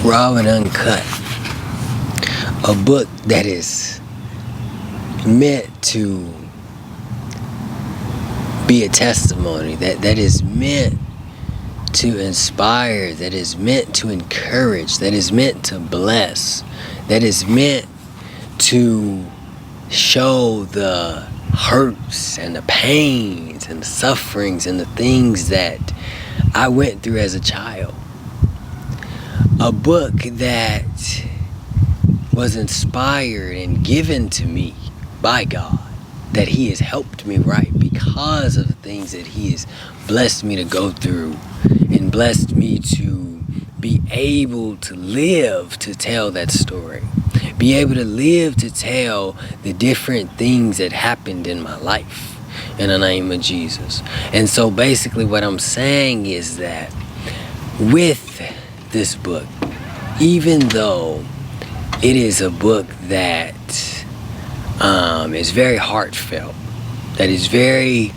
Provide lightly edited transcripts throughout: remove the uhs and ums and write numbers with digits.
Raw and Uncut, a book that is meant to be a testimony, that is meant to inspire, that is meant to encourage, that is meant to bless, that is meant to show the hurts and the pains and the sufferings and the things that I went through as a child. A book that was inspired and given to me by God, that He has helped me write because of the things that He has blessed me to go through and blessed me to be able to live to tell that story. Be able to live to tell the different things that happened in my life in the name of Jesus. And so basically what I'm saying is that with this book, even though it is a book that is very heartfelt, that is very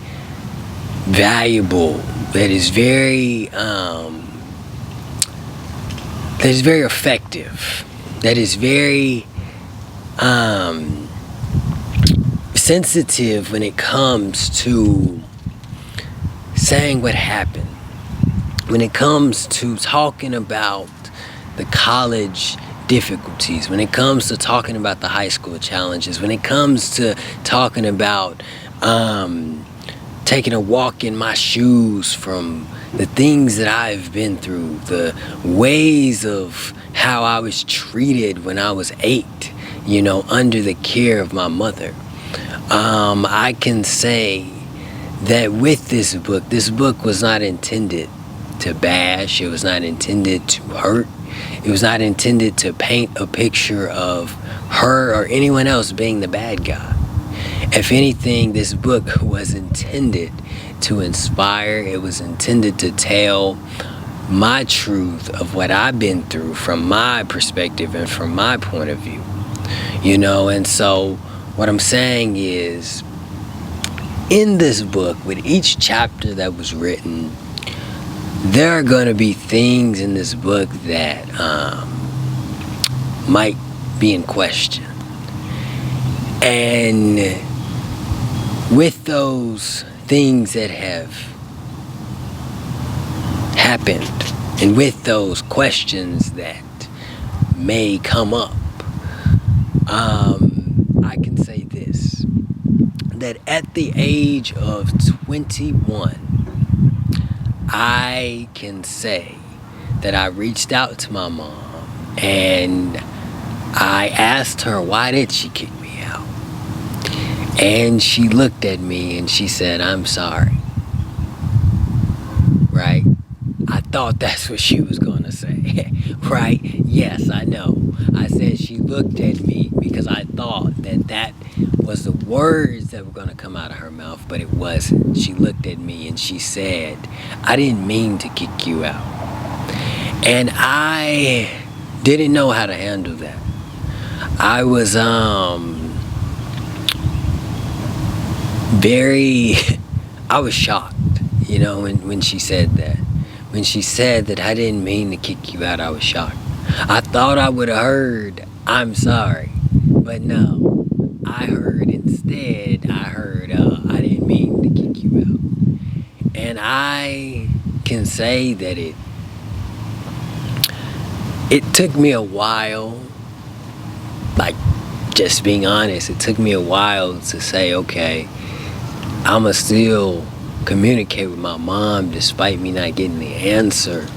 valuable, that is very effective, that is very sensitive when it comes to saying what happened, when it comes to talking about the college difficulties, when it comes to talking about the high school challenges, when it comes to talking about taking a walk in my shoes from the things that I've been through, the ways of how I was treated when I was 8, under the care of my mother. I can say that with this book was not intended to bash, it was not intended to hurt, it was not intended to paint a picture of her or anyone else being the bad guy. If anything, this book was intended to inspire, it was intended to tell my truth of what I've been through from my perspective and from my point of view. And so what I'm saying is, in this book, with each chapter that was written, there are going to be things in this book that might be in question. And with those things that have happened, and with those questions that may come up, I can say this, that at the age of 21, I can say that I reached out to my mom and I asked her, why did she kick me out? And she looked at me and she said, I'm sorry. Right? I thought that's what she was going to say. Right? Yes, I know. I said she looked at me because I thought that was the words that were going to come out of her mouth, but it wasn't. She looked at me and she said, I didn't mean to kick you out. And I didn't know how to handle that. I was I was shocked, when she said that. When she said that I didn't mean to kick you out, I was shocked. I thought I would have heard, I'm sorry. But no, I heard I didn't mean to kick you out. And I can say that it took me a while, like, just being honest, it took me a while to say, okay, I'ma still communicate with my mom despite me not getting the answer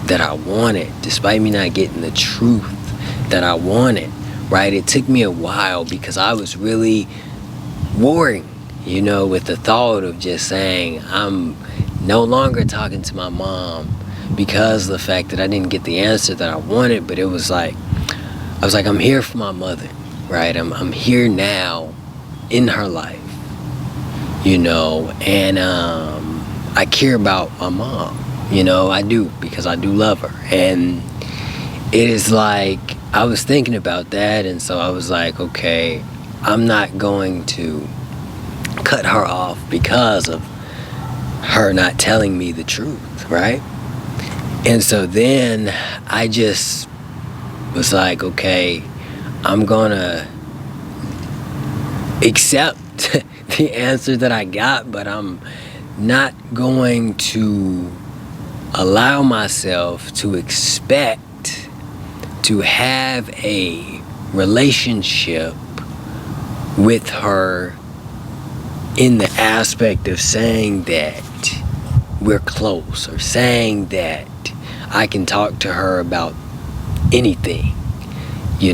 that I wanted, despite me not getting the truth that I wanted, right? It took me a while because I was really warring, with the thought of just saying I'm no longer talking to my mom because of the fact that I didn't get the answer that I wanted. But it was like, I was like, I'm here for my mother, right? I'm here now in her life, and I care about my mom, I do, because I do love her. And it is like, I was thinking about that, and so I was like, okay, I'm not going to cut her off because of her not telling me the truth, right? And so then I just was like, okay, I'm gonna accept the answer that I got, but I'm not going to allow myself to expect to have a relationship with her in the aspect of saying that we're close, or saying that I can talk to her about anything, yeah.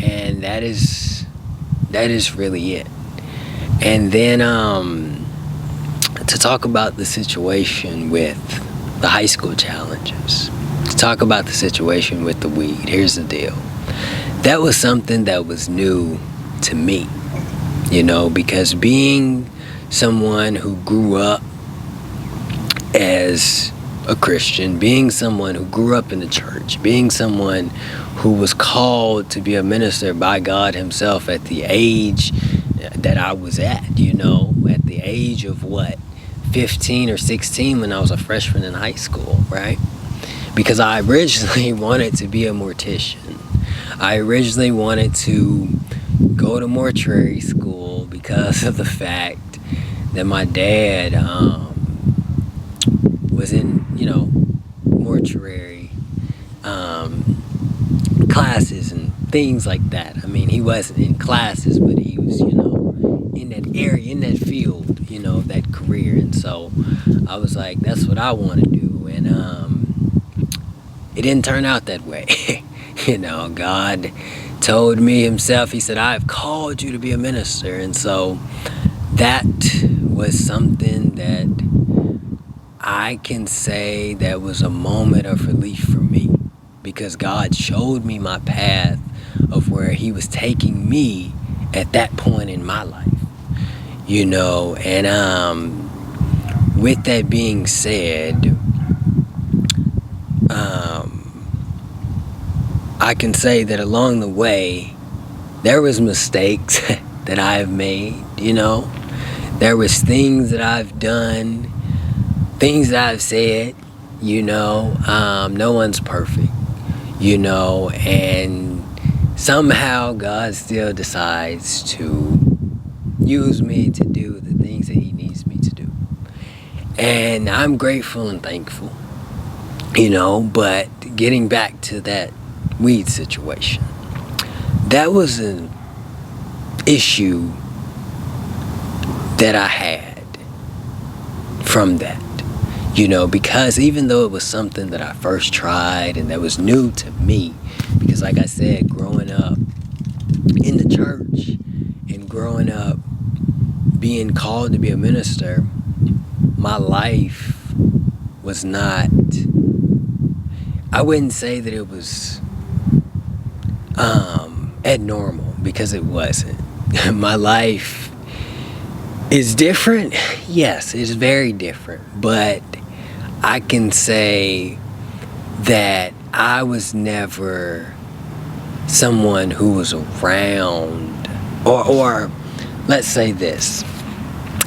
And that is really it. And then to talk about the situation with the high school challenges, to talk about the situation with the weed, here's the deal. That was something that was new to me, because being someone who grew up as a Christian, being someone who grew up in the church, being someone who was called to be a minister by God himself at the age that I was at, at the age of 15 or 16, when I was a freshman in high school, right? Because I originally wanted to be a mortician. I originally wanted to go to mortuary school because of the fact that my dad was in, mortuary classes and things like that. I mean, he wasn't in classes, but he was, in that area, in that field, that career. And so I was like, that's what I want to do. And it didn't turn out that way. God told me himself, he said, I've called you to be a minister. And so that was something that I can say that was a moment of relief for me, because God showed me my path of where he was taking me at that point in my life, and with that being said, I can say that along the way there was mistakes that I've made, there was things that I've done, things that I've said, no one's perfect, and somehow God still decides to use me to do the things that he needs me to do. And I'm grateful and thankful, but getting back to that weed situation, that was an issue that I had from that, because even though it was something that I first tried and that was new to me, because like I said, growing up in the church and growing up being called to be a minister, my life was not, I wouldn't say that it was abnormal, because it wasn't. My life is different. Yes, it's very different, but I can say that I was never someone who was around, or let's say this,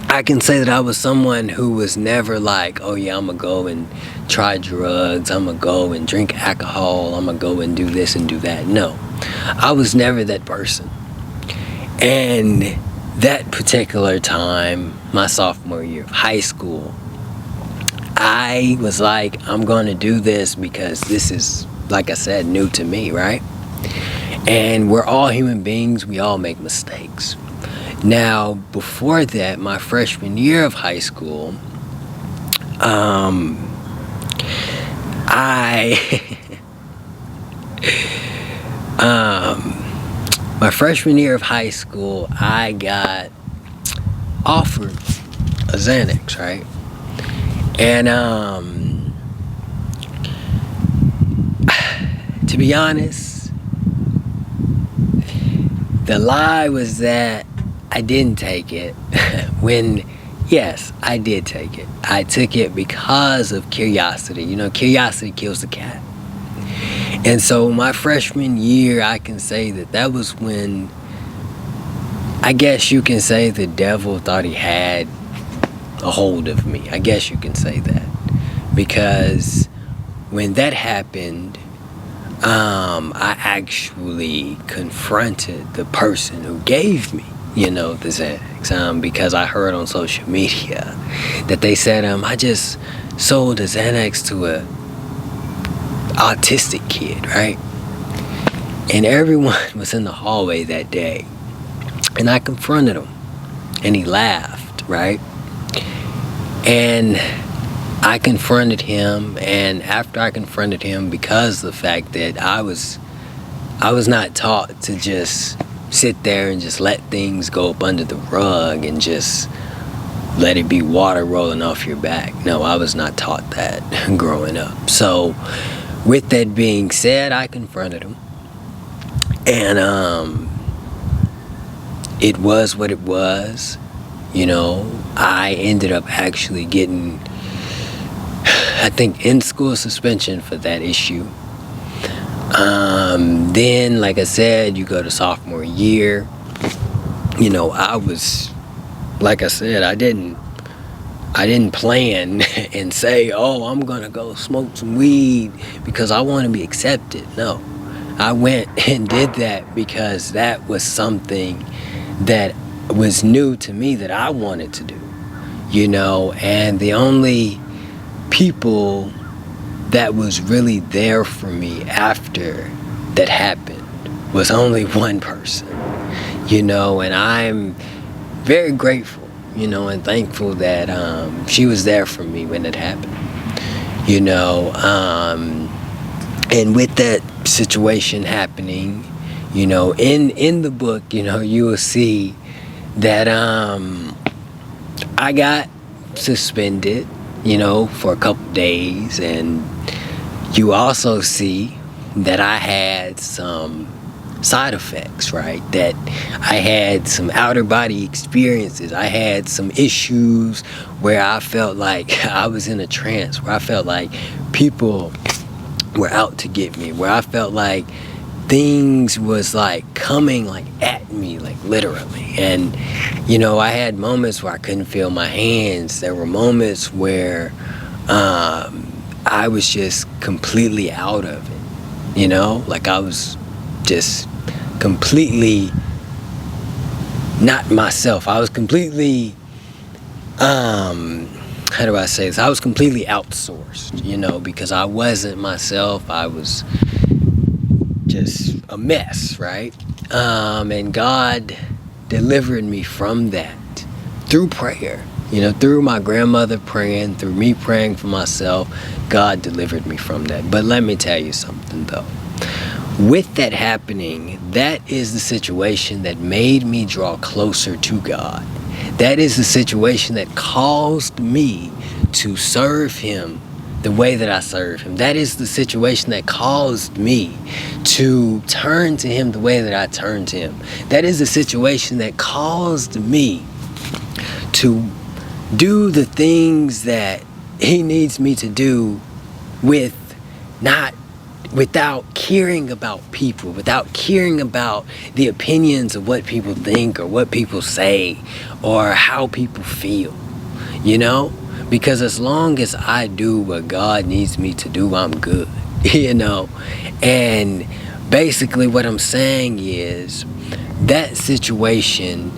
I can say that I was someone who was never like, oh yeah, I'm gonna go and try drugs, I'm gonna go and drink alcohol, I'm gonna go and do this and do that. No, I was never that person. And that particular time, my sophomore year of high school, I was like, I'm gonna do this because this is, like I said, new to me, right? And we're all human beings, we all make mistakes. Now, before that, my freshman year of high school, my freshman year of high school, I got offered a Xanax, right? And to be honest, the lie was that I didn't take it when, yes, I did take it. I took it because of curiosity. Curiosity kills the cat. And so my freshman year, I can say that was when, I guess you can say, the devil thought he had a hold of me. I guess you can say that. Because when that happened, I actually confronted the person who gave me, the Xanax, because I heard on social media that they said, I just sold a Xanax to a autistic kid, right? And everyone was in the hallway that day, and I confronted him, and he laughed, right? And I confronted him, and after I confronted him, because of the fact that I was not taught to just sit there and just let things go up under the rug and just let it be water rolling off your back. No, I was not taught that growing up. So with that being said, I confronted him, and it was what it was. I ended up actually getting, I think, in-school suspension for that issue. Then, like I said, you go to sophomore year. I was, like I said, I didn't plan and say, oh, I'm gonna go smoke some weed because I want to be accepted. No, I went and did that because that was something that was new to me that I wanted to do. And the only people that was really there for me after that happened was only one person, and I'm very grateful, and thankful that she was there for me when it happened, and with that situation happening, in the book, you will see that I got suspended, for a couple days, and you also see that I had some side effects, right? That I had some outer body experiences. I had some issues where I felt like I was in a trance, where I felt like people were out to get me, where I felt like things was like coming like at me, like literally. And I had moments where I couldn't feel my hands. There were moments where I was just completely out of it, like I was just completely not myself. I was completely how do I say this? I was completely outsourced, because I wasn't myself. I was just a mess, right? And God delivered me from that through prayer, through my grandmother praying, through me praying for myself. God delivered me from that. But let me tell you something though. With that happening, that is the situation that made me draw closer to God. That is the situation that caused me to serve Him the way that I serve Him. That is the situation that caused me to turn to Him the way that I turn to Him. That is the situation that caused me to do the things that He needs me to do without caring about people, without caring about the opinions of what people think or what people say or how people feel, because as long as I do what God needs me to do, I'm good, and basically what I'm saying is that situation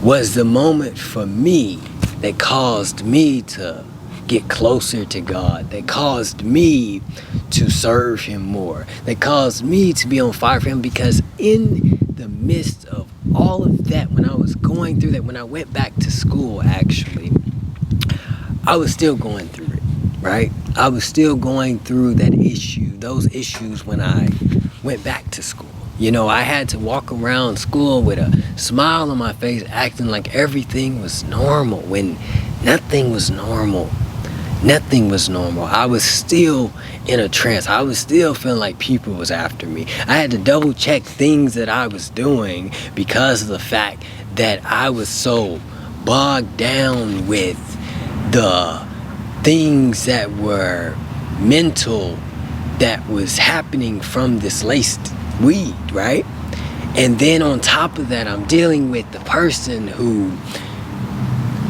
was the moment for me that caused me to get closer to God, that caused me to serve Him more, that caused me to be on fire for Him, because in the midst of all of that, when I was going through that, when I went back to school, actually, I was still going through it, right? I was still going through those issues when I went back to school. I had to walk around school with a smile on my face, acting like everything was normal when nothing was normal. Nothing was normal. I was still in a trance. I was still feeling like people was after me. I had to double check things that I was doing because of the fact that I was so bogged down with the things that were mental that was happening from this laced weed, right? And then on top of that, I'm dealing with the person who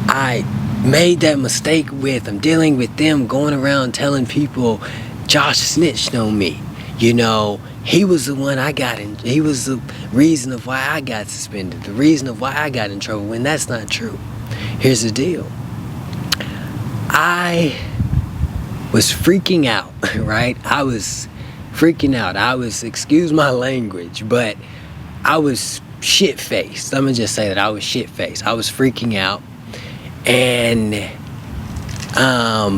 I made that mistake with. I'm dealing with them going around telling people Josh snitched on me. You know, he was the one I got in. He was the reason of why I got suspended. The reason of why I got in trouble, when that's not true. Here's the deal. I was freaking out, right? I was freaking out. I was, excuse my language, but I was shit-faced. Let me just say that I was shit-faced. I was freaking out. And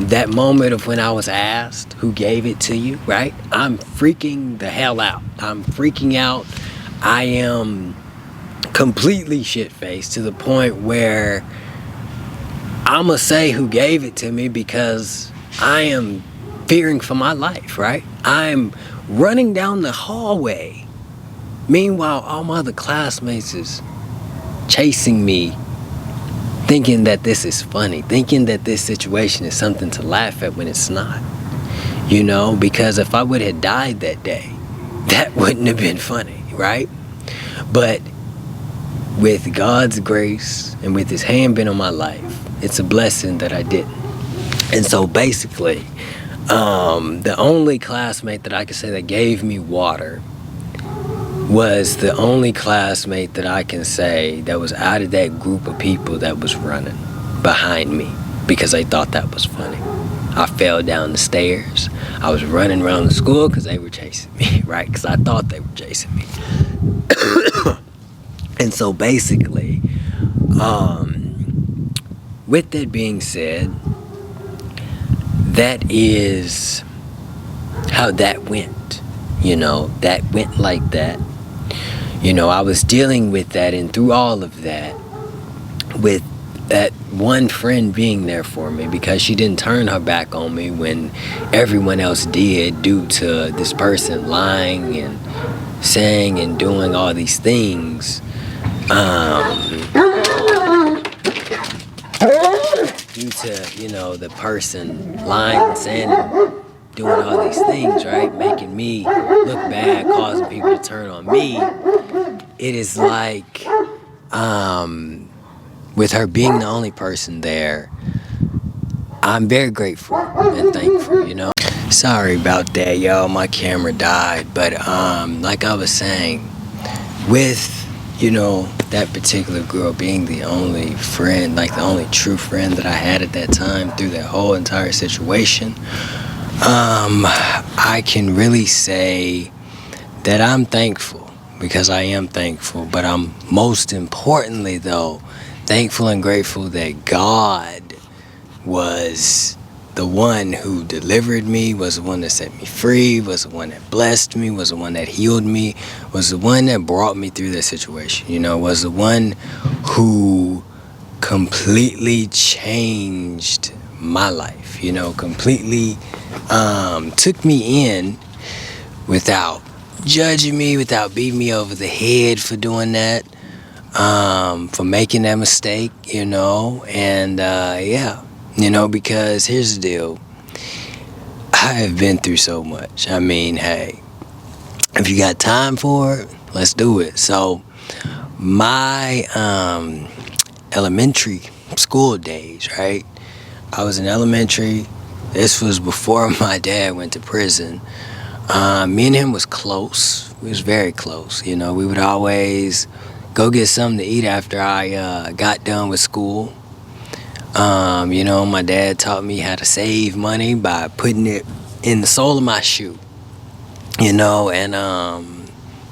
that moment of when I was asked who gave it to you, right? I'm freaking the hell out. I'm freaking out. I am completely shit-faced to the point where I'ma say who gave it to me, because I am fearing for my life, right? I'm running down the hallway. Meanwhile, all my other classmates is chasing me, thinking that this is funny, thinking that this situation is something to laugh at when it's not. You know, because if I would have died that day, that wouldn't have been funny, right? But with God's grace and with His hand being on my life, it's a blessing that I didn't. And so basically, the only classmate that I could say that gave me water was the only classmate that I can say that was out of that group of people that was running behind me, because they thought that was funny. I fell down the stairs. I was running around the school because they were chasing me, right? Because I thought they were chasing me. And so basically, with that being said, that is how that went. You know, that went like that. You know, I was dealing with that, and through all of that, with that one friend being there for me, because she didn't turn her back on me when everyone else did, due to this person lying and saying and doing all these things. Due to, you know, the person lying and saying and doing all these things, right? Making me look bad, causing people to turn on me. It is like, with her being the only person there, I'm very grateful and thankful, you know. Sorry about that, y'all. My camera died. But like I was saying, with, you know, that particular girl being the only friend, like the only true friend that I had at that time through that whole entire situation, I can really say that I'm thankful, because I am thankful. But I'm most importantly, though, thankful and grateful that God was the one who delivered me, was the one that set me free, was the one that blessed me, was the one that healed me, was the one that brought me through that situation, you know, was the one who completely changed my life, you know, completely took me in without judging me, without beating me over the head for doing that, for making that mistake, you know. And yeah, you know, because here's the deal, I have been through so much. I mean, hey, if you got time for it, let's do it. So my elementary school days, right? I was in elementary. This was before my dad went to prison. Me and him was close. We was very close. You know, we would always go get something to eat after I got done with school. You know, my dad taught me how to save money by putting it in the sole of my shoe. You know, and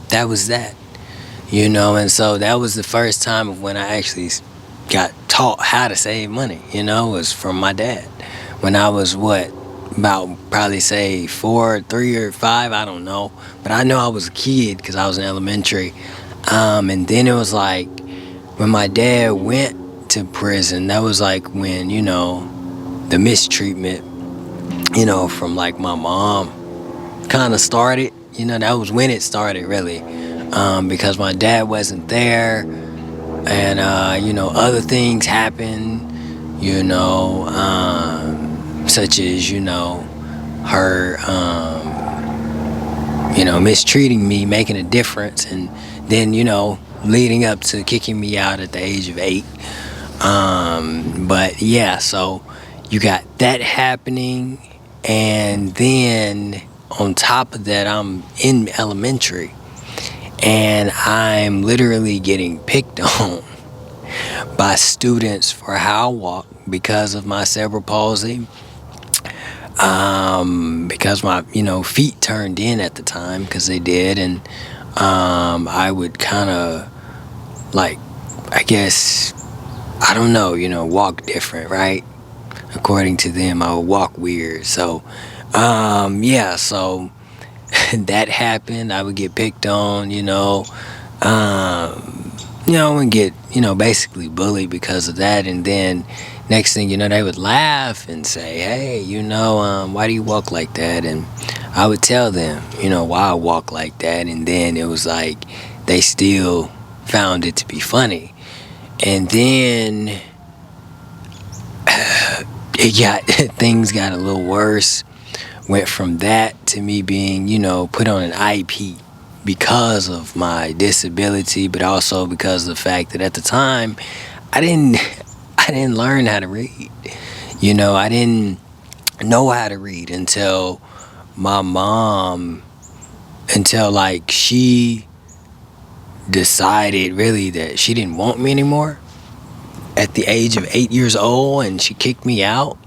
that was that. You know, and so that was the first time of when I actually got taught how to save money. You know, was from my dad. When I was about probably say 4, 3 or 5, I don't know. But I know I was a kid because I was in elementary. And then it was like when my dad went to prison, that was like when, you know, the mistreatment, you know, from like my mom kind of started. You know, that was when it started, really. Because my dad wasn't there, and you know, other things happened, you know, such as, you know, her you know, mistreating me, making a difference, and then, you know, leading up to kicking me out at the age of 8. But yeah, so you got that happening, And then on top of that, I'm in elementary and I'm literally getting picked on by students for how I walk because of my cerebral palsy. Because my feet turned in at the time, because they did, and I would kind of, like, I guess, I don't know, walk different, right? According to them, I would walk weird. So yeah, so that happened. I would get picked on, and get, basically bullied because of that. And then next thing you know, they would laugh and say, hey, why do you walk like that? And I would tell them, why I walk like that. And then it was like they still found it to be funny. And then things got a little worse. Went from that to me being, put on an IP because of my disability, but also because of the fact that at the time I didn't I didn't learn how to read. I didn't know how to read until my mom, until like she decided really that she didn't want me anymore at the age of 8 years old, and she kicked me out.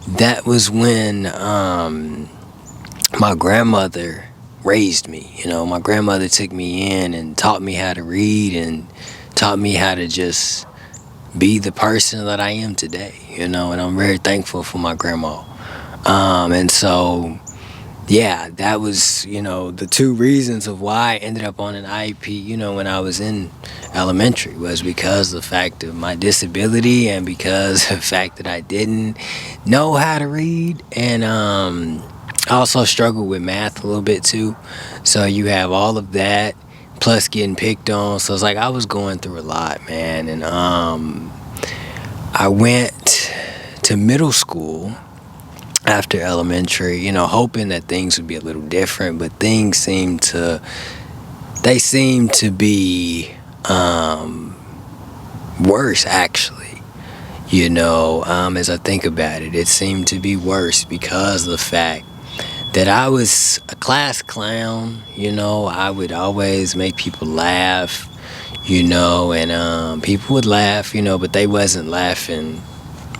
That was when my grandmother raised me. My grandmother took me in and taught me how to read and taught me how to just be the person that I am today, and I'm very thankful for my grandma. And so, yeah, that was, the two reasons of why I ended up on an IEP, when I was in elementary, was because of the fact of my disability and because of the fact that I didn't know how to read. And I also struggled with math a little bit too. So you have all of that plus getting picked on. So it's like I was going through a lot, man. And I went to middle school after elementary, hoping that things would be a little different, but things seemed to be worse, actually. As I think about it, it seemed to be worse because of the fact that I was a class clown. I would always make people laugh, and people would laugh, but they wasn't laughing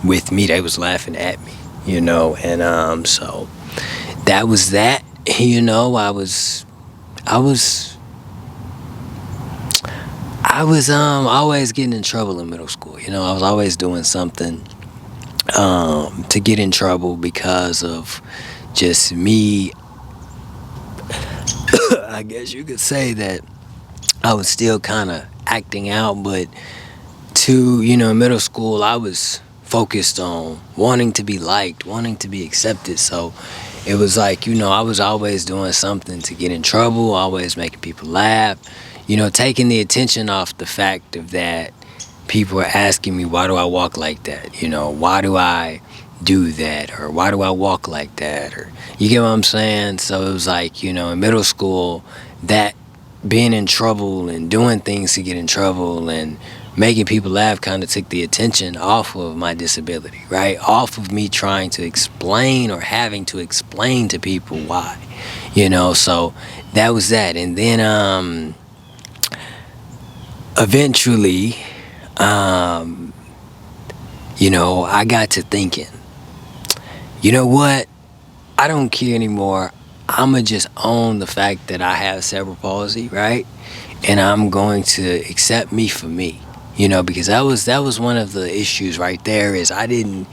with me, they was laughing at me, and so that was that. I was always getting in trouble in middle school. I was always doing something to get in trouble because of just me. I guess you could say that I was still kind of acting out, but in middle school, I was focused on wanting to be liked, wanting to be accepted. So it was like, I was always doing something to get in trouble, always making people laugh, taking the attention off the fact of that people are asking me, why do I walk like that? Why do I do that? Or why do I walk like that? Or, you get what I'm saying? So it was like, in middle school, that being in trouble and doing things to get in trouble and making people laugh kind of took the attention off of my disability, right? Off of me trying to explain or having to explain to people why, so that was that. And then eventually, I got to thinking, you know what? I don't care anymore. I'ma just own the fact that I have cerebral palsy, right? And I'm going to accept me for me. Because that was one of the issues right there, is I didn't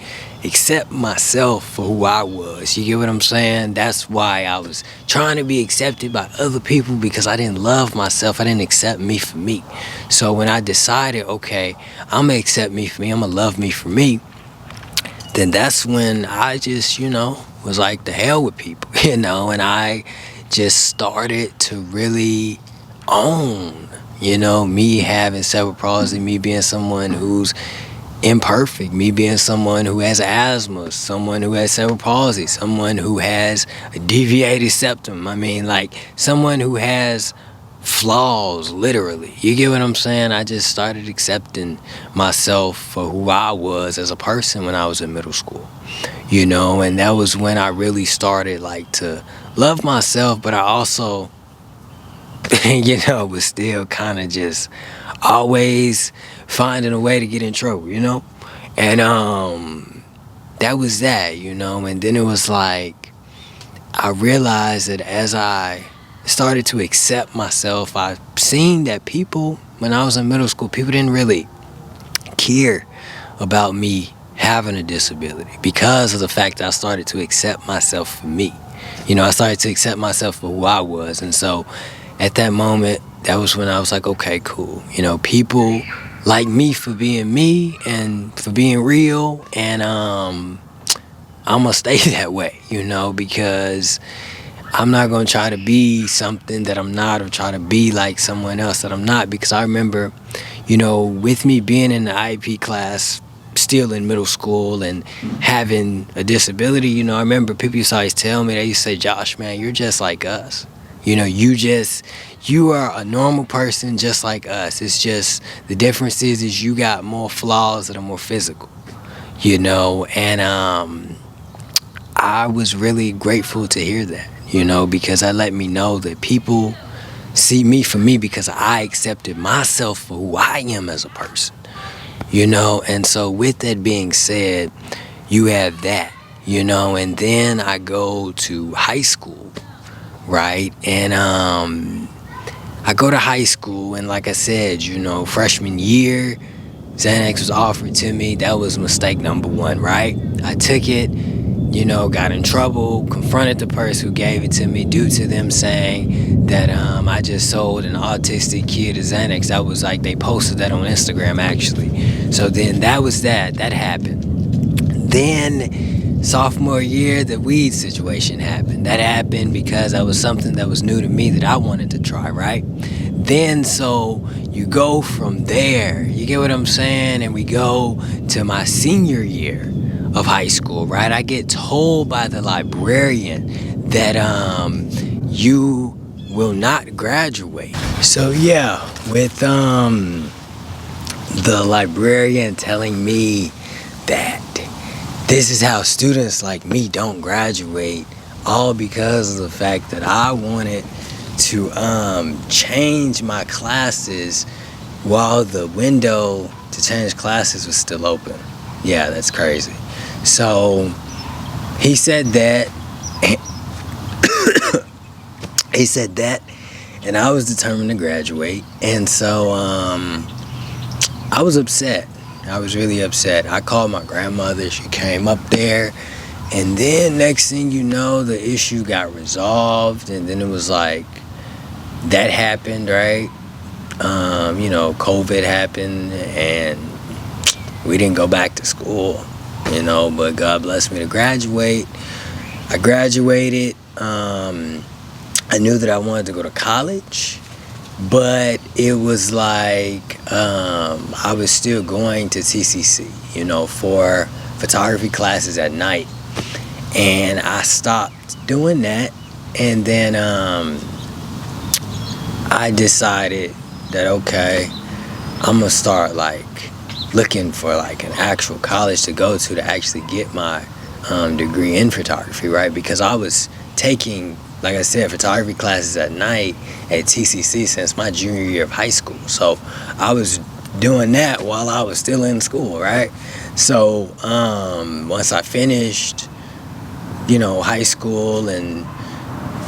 accept myself for who I was. You get what I'm saying? That's why I was trying to be accepted by other people, because I didn't love myself. I didn't accept me for me. So when I decided, okay, I'm gonna accept me for me, I'm gonna love me for me, then that's when I just, was like, the hell with people, and I just started to really own, me having cerebral palsy, me being someone who's imperfect, me being someone who has asthma, someone who has cerebral palsy, someone who has a deviated septum. I mean, like, someone who has flaws, literally. You get what I'm saying? I just started accepting myself for who I was as a person when I was in middle school. And that was when I really started like to love myself, but I also was still kind of just always finding a way to get in trouble. And that was that, and then it was like I realized that as I started to accept myself, I seen that people, when I was in middle school, people didn't really care about me having a disability because of the fact that I started to accept myself for me. I started to accept myself for who I was. And so at that moment, that was when I was like, okay, cool. People like me for being me and for being real. And I'm going to stay that way, because I'm not going to try to be something that I'm not or try to be like someone else that I'm not. Because I remember, with me being in the IEP class, still in middle school and having a disability, I remember people used to always tell me, they used to say, Josh, man, you're just like us. You are a normal person just like us. It's just the difference is you got more flaws that are more physical, and I was really grateful to hear that, because that let me know that people see me for me because I accepted myself for who I am as a person, and so with that being said, you have that, and then I go to high school, right? And I go to high school, and like I said, freshman year, Xanax was offered to me. That was mistake number one, right? I took it, got in trouble, confronted the person who gave it to me due to them saying that I just sold an autistic kid a Xanax. That was like, they posted that on Instagram, actually. So then that happened. Then sophomore year, the weed situation happened. That happened because that was something that was new to me that I wanted to try, right? Then so you go from there, you get what I'm saying? And we go to my senior year of high school, right? I get told by the librarian that you will not graduate. So yeah, with the librarian telling me that this is how students like me don't graduate, all because of the fact that I wanted to change my classes while the window to change classes was still open. Yeah, that's crazy. So he said that. He said that, and I was determined to graduate. And so I was upset. I was really upset. I called my grandmother. She came up there. And then next thing you know, the issue got resolved. And then it was like, that happened, right? COVID happened. And we didn't go back to school, but God blessed me to graduate. I graduated. I knew that I wanted to go to college, but it was like I was still going to TCC, for photography classes at night. And I stopped doing that. And then I decided that, okay, I'm going to start looking for an actual college to go to actually get my degree in photography, right? Because I was taking, like I said, photography classes at night at TCC since my junior year of high school. So I was doing that while I was still in school, right? So once I finished, high school and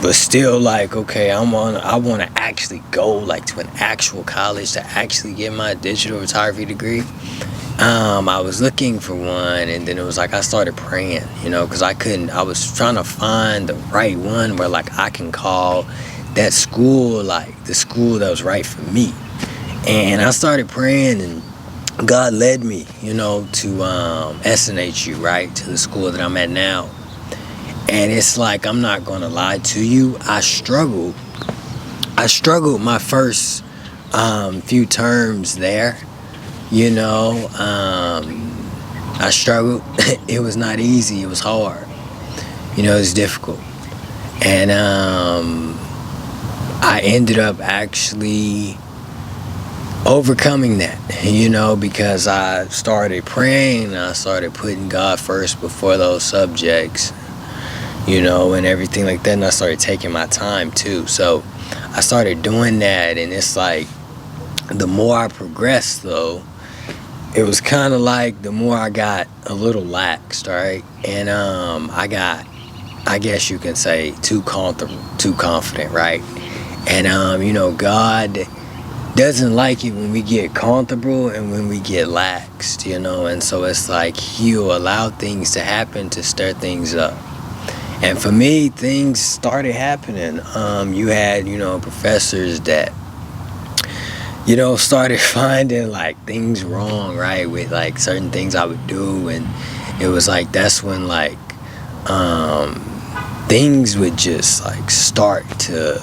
was still okay, I want to actually go to an actual college to actually get my digital photography degree. I was looking for one, and then it was I started praying, because I was trying to find the right one where I can call that school the school that was right for me. And I started praying, and God led me, to SNHU, right, to the school that I'm at now. And it's I'm not gonna lie to you, I struggled my first few terms there. I struggled. It was not easy. It was hard. It was difficult. And I ended up actually overcoming that, because I started praying and I started putting God first before those subjects, and everything like that. And I started taking my time too. So I started doing that, and it's like the more I progressed, though, it was kind of like the more I got a little laxed, right? And I got, I guess you can say, too confident, right? And God doesn't like it when we get comfortable and when we get laxed, and so it's like He'll allow things to happen to stir things up. And for me, things started happening. You had, professors that, started finding like things wrong, right, with like certain things I would do. And it was like, that's when like things would just like start to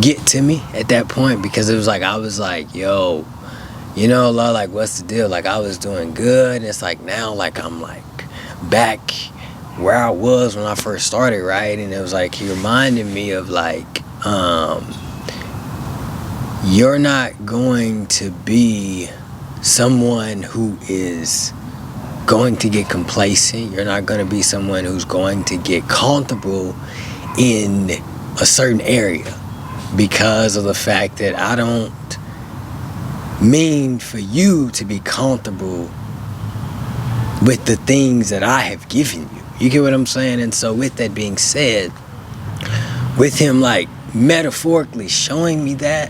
get to me at that point, because it was like I was like, yo, Lord, like, what's the deal? Like, I was doing good, and it's like now, like, I'm like back where I was when I first started, right? And it was like He reminded me of like, you're not going to be someone who is going to get complacent. You're not going to be someone who's going to get comfortable in a certain area, because of the fact that I don't mean for you to be comfortable with the things that I have given you. You get what I'm saying? And so with that being said, with Him like metaphorically showing me that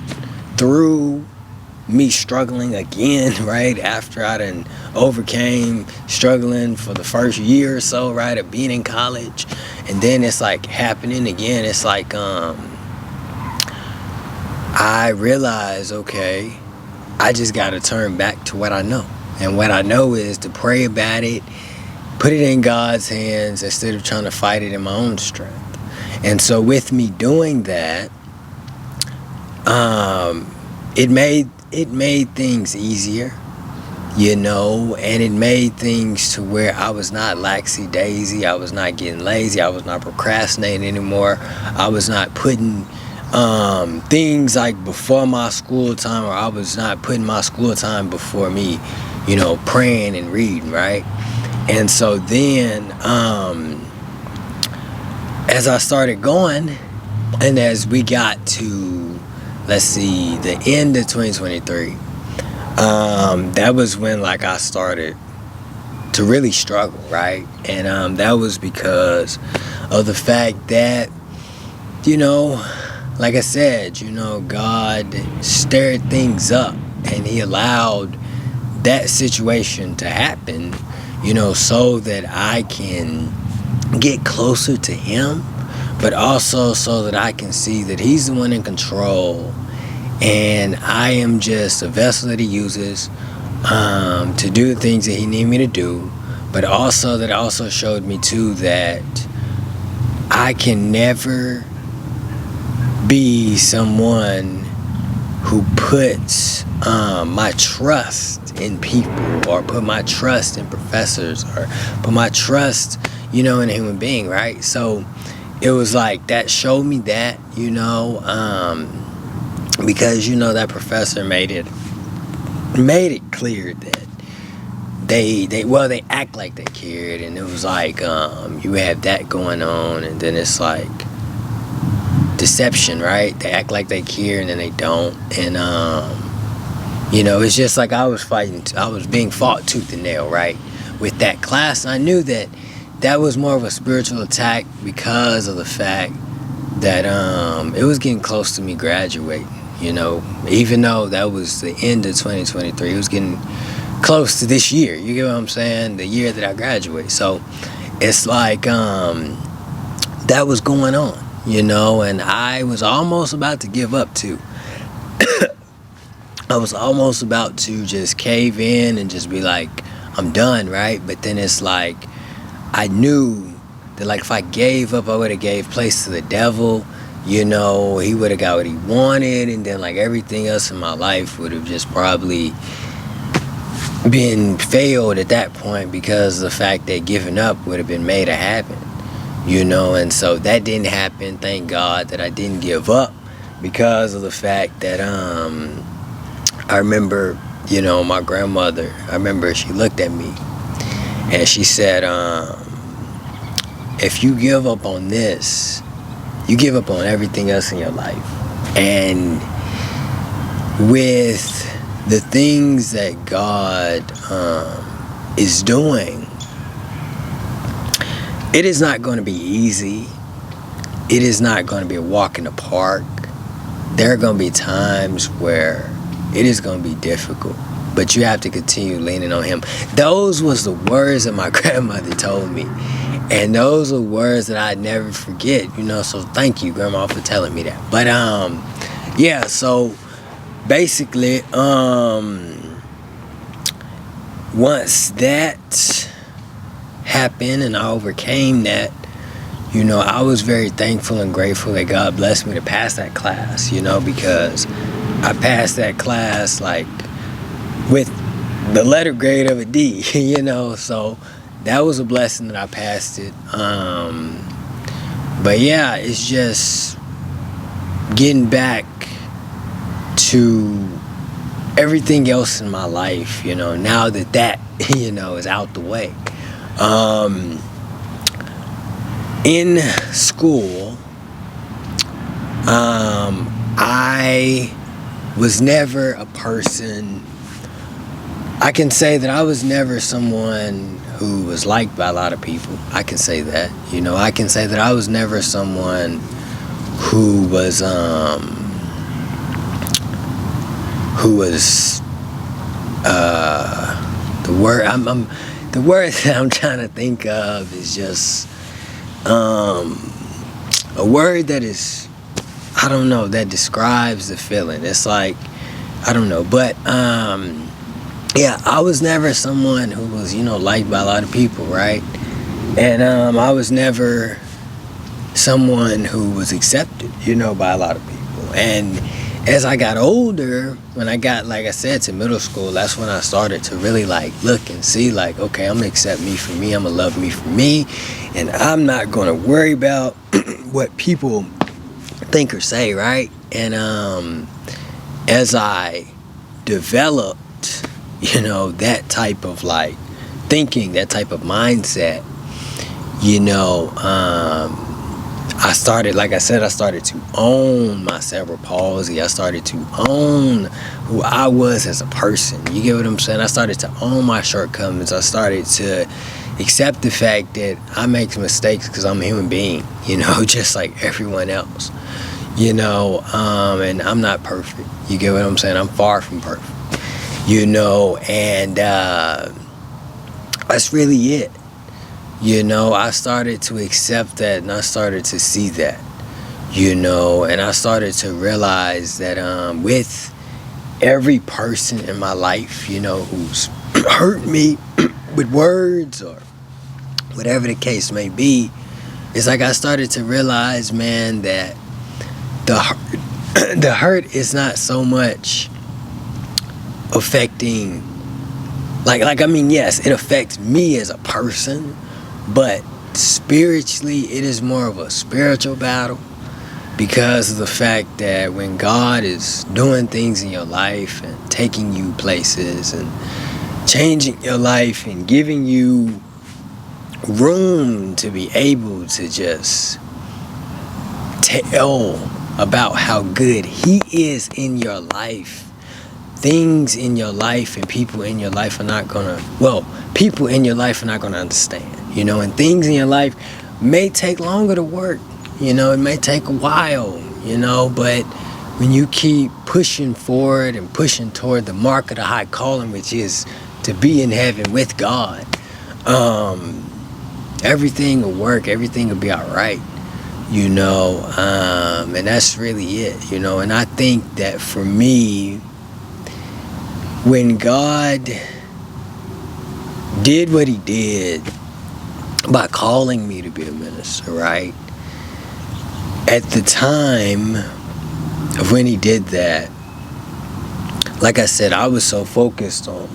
through me struggling again, right, after I done overcame struggling for the first year or so, right, of being in college, and then it's like happening again. It's like I realized, okay, I just got to turn back to what I know. And what I know is to pray about it, put it in God's hands instead of trying to fight it in my own strength. And so with me doing that, it made things easier, and it made things to where I was not laxy-daisy. I was not getting lazy. I was not procrastinating anymore. I was not putting things like before my school time, or I was not putting my school time before me, praying and reading, right? And so then, as I started going, and as we got to, let's see, the end of 2023, that was when like I started to really struggle, right? And that was because of the fact that, like I said, God stirred things up, and He allowed that situation to happen, so that I can get closer to Him, but also so that I can see that He's the one in control, and I am just a vessel that He uses to do the things that He needs me to do. But also that also showed me too that I can never be someone who puts my trust in people, or put my trust in professors, or put my trust, in a human being, right? So it was like that showed me that, because that professor made it clear that they act like they cared, and it was like you have that going on, and then it's like deception, right? They act like they care and then they don't. And it's just like I was being fought tooth and nail, right, with that class. I knew that was more of a spiritual attack, because of the fact that it was getting close to me graduating, even though that was the end of 2023. It was getting close to this year, you get what I'm saying, the year that I graduate. So it's like that was going on, and I was almost about to give up too. I was almost about to just cave in and just be like, I'm done, right? But then it's like I knew that like if I gave up, I would have gave place to the devil. He would have got what he wanted, and then like everything else in my life would have just probably been failed at that point, because the fact that giving up would have been made a habit, and so that didn't happen. Thank God that I didn't give up, because of the fact that I remember, my grandmother, I remember she looked at me and she said, if you give up on this, you give up on everything else in your life. And with the things that God is doing, it is not going to be easy. It is not going to be a walk in the park. There are going to be times where it is going to be difficult, but you have to continue leaning on Him. Those was the words that my grandmother told me, and those are words that I never forget. So thank you, Grandma, for telling me that. But yeah. So basically, once that happened and I overcame that, I was very thankful and grateful that God blessed me to pass that class, because I passed that class like with the letter grade of a D, so that was a blessing that I passed it. But yeah, it's just getting back to everything else in my life, now that is out the way. In school, I was never a person, I can say that I was never someone who was liked by a lot of people. I can say that, I can say that I was never someone who was the word that I'm trying to think of is just a word that is, I don't know, that describes the feeling. It's like, I don't know, but yeah, I was never someone who was, liked by a lot of people, right? And I was never someone who was accepted, by a lot of people. And as I got older, when I got, like I said, to middle school, that's when I started to really look and see okay, I'm gonna accept me for me, I'm gonna love me for me, and I'm not gonna worry about what people think or say, right? And as I developed, that type of thinking, that type of mindset, I started, like I said, I started to own my cerebral palsy. I started to own who I was as a person. You get what I'm saying? I started to own my shortcomings. I started to accept the fact that I make mistakes because I'm a human being, just like everyone else, and I'm not perfect. You get what I'm saying? I'm far from perfect, and that's really it. I started to accept that, and I started to see that, and I started to realize that with every person in my life, who's hurt me with words or whatever the case may be, it's like I started to realize, man, that the hurt is not so much affecting, yes, it affects me as a person, but spiritually, it is more of a spiritual battle because of the fact that when God is doing things in your life and taking you places and changing your life and giving you room to be able to just tell about how good He is in your life, things in your life and people in your life are not gonna, people in your life are not gonna understand. And things in your life may take longer to work, it may take a while, but when you keep pushing forward and pushing toward the mark of the high calling, which is to be in heaven with God, everything will work, everything will be all right, and that's really it, and I think that for me, when God did what He did by calling me to be a minister, right? At the time of when He did that, like I said, I was so focused on,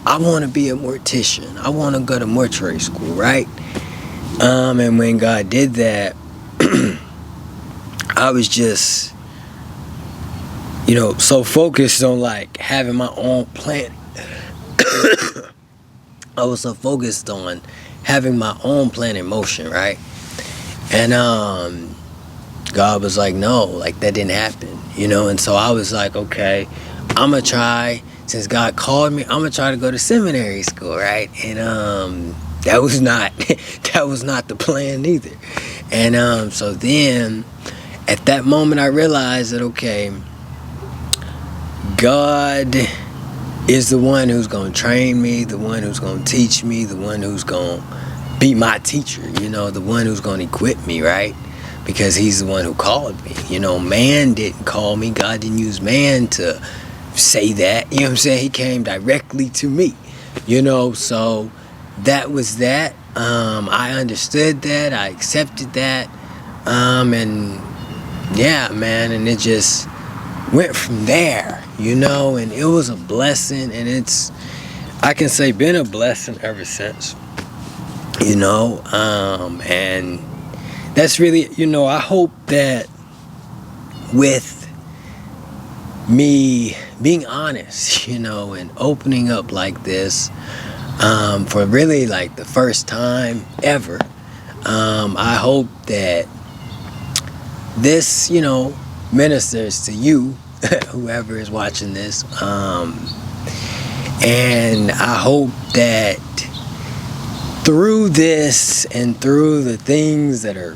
I want to be a mortician. I want to go to mortuary school, right? And when God did that, I was just so focused on like having my own plan. I was so focused on having my own plan in motion, right? And God was like, no, like that didn't happen, and so I was like, okay, I'm gonna try, since God called me, I'm gonna try to go to seminary school, right? And that was not that was not the plan either. And so then at that moment I realized that, okay, God is the one who's going to train me, the one who's going to teach me, the one who's going to be my teacher, the one who's going to equip me, right? Because he's the one who called me. Man didn't call me. God didn't use man to say that. You know what I'm saying? He came directly to me, so that was that. I understood that. I accepted that. And yeah, man, and it just went from there, and it was a blessing, and it's, I can say, been a blessing ever since, and that's really, I hope that with me being honest, and opening up like this, for really like the first time ever, I hope that this, ministers to you, whoever is watching this, and I hope that through this and through the things that are,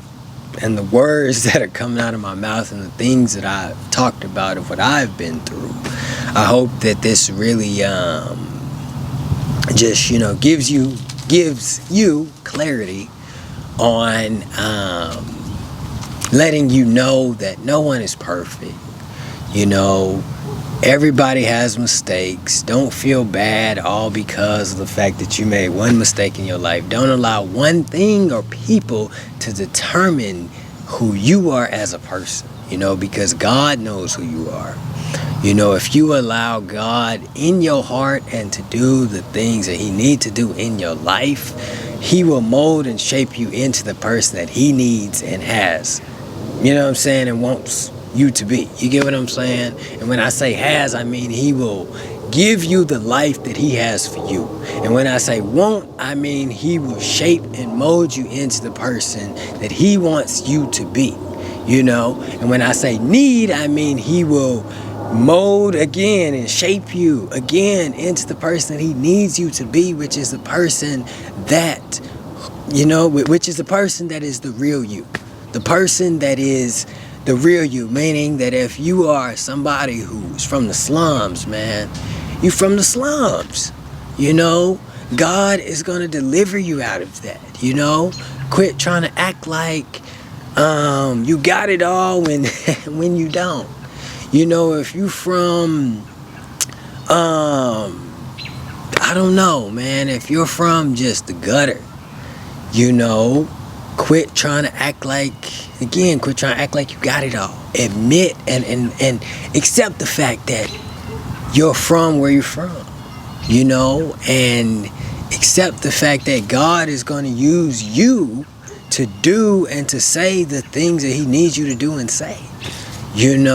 and the words that are coming out of my mouth, and the things that I've talked about of what I've been through, I hope that this really just gives you clarity on letting you know that no one is perfect. Everybody has mistakes. Don't feel bad all because of the fact that you made one mistake in your life. Don't allow one thing or people to determine who you are as a person, because God knows who you are. If you allow God in your heart and to do the things that he needs to do in your life, he will mold and shape you into the person that he needs and has, and wants you to be. You get what I'm saying? And when I say has, I mean he will give you the life that he has for you. And when I say won't, I mean he will shape and mold you into the person that he wants you to be, And when I say need, I mean he will mold again and shape you again into the person that he needs you to be, which is the person that, which is the person that is the real you. The person that is the real you, meaning that if you are somebody who's from the slums, man, you from the slums, God is going to deliver you out of that, Quit trying to act like you got it all when when you don't. If you from I don't know, man, if you're from just the gutter, quit trying to act like you got it all. Admit and accept the fact that you're from where you're from, and accept the fact that God is going to use you to do and to say the things that he needs you to do and say, and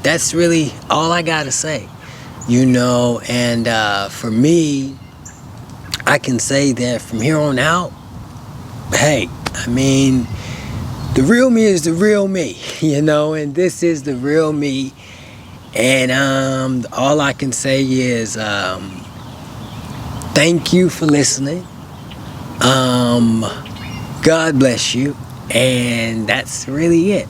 that's really all I gotta say, and for me, I can say that from here on out, hey, I mean, the real me is the real me, and this is the real me, and all I can say is thank you for listening. God bless you, and that's really it.